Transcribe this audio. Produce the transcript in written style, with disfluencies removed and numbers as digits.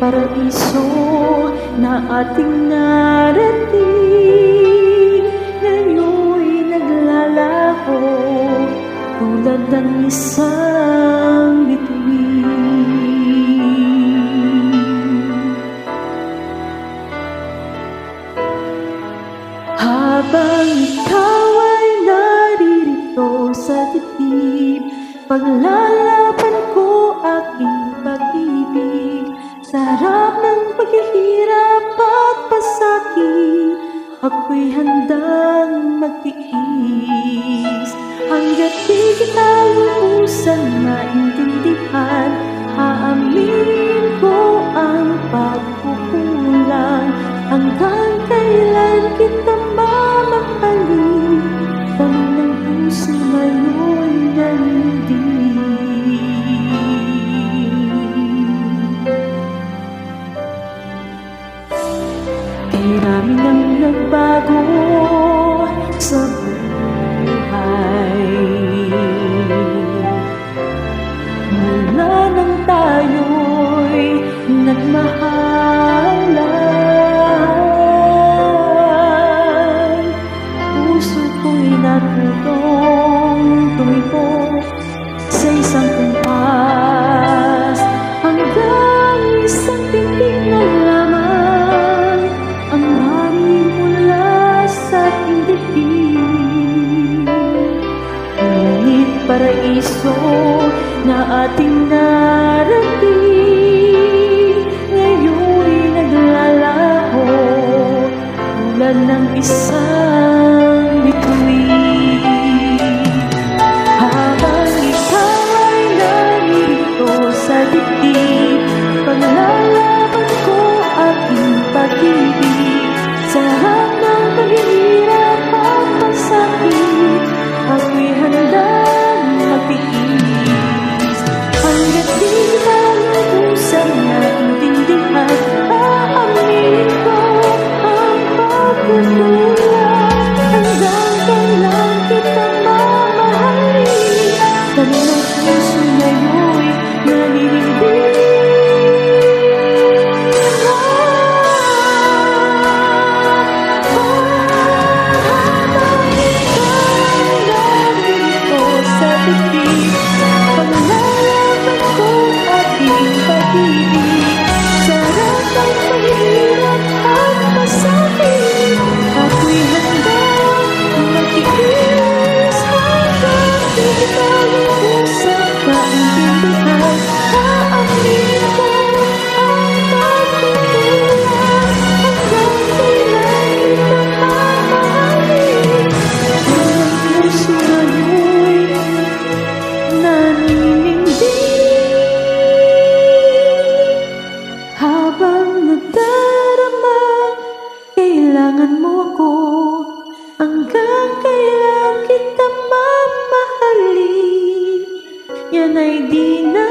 paraiso na ating narating, ngayon'y naglalaho tulad ng isang bituin. Habang ikaw ay naririto sa dibdib, paglalaban ko aking pag-ibig. Sa harap ng paghihirap at pasakit, ako'y handang magtiis. Hanggat di kita lubusang maintindihan, aaminin ko ang pagkukulang. Hanggang kailan kita mamahalin, tanong ng puso ngayon nanindig. Marami nang nagbago sa buhay mula nang tayo'y nagmahalan. Puso ko'y natutong tumipo sa isang kumpas, hanggang isang titig na lamang ang hari mula sa aking dibdib. Ngunit paraiso na ating narating, ngayon'y naglalaho tulad ng isang bituin. Habang ikaw ay narito sa dibdib, paglalaban ko aking pag-ibig. Sa harap ng paghihirap at pasakit, ako'y handang magtiis. Hanggat di kita lubusang naintindihan, aaminin ko ang pagkukulang. Hanggang kailan kita mamahalin, tanong ng puso ngayon'y naninindig. Habang nagdarama, kailangan mo ako. Hanggang kailan kita mamahalin, yan ay di na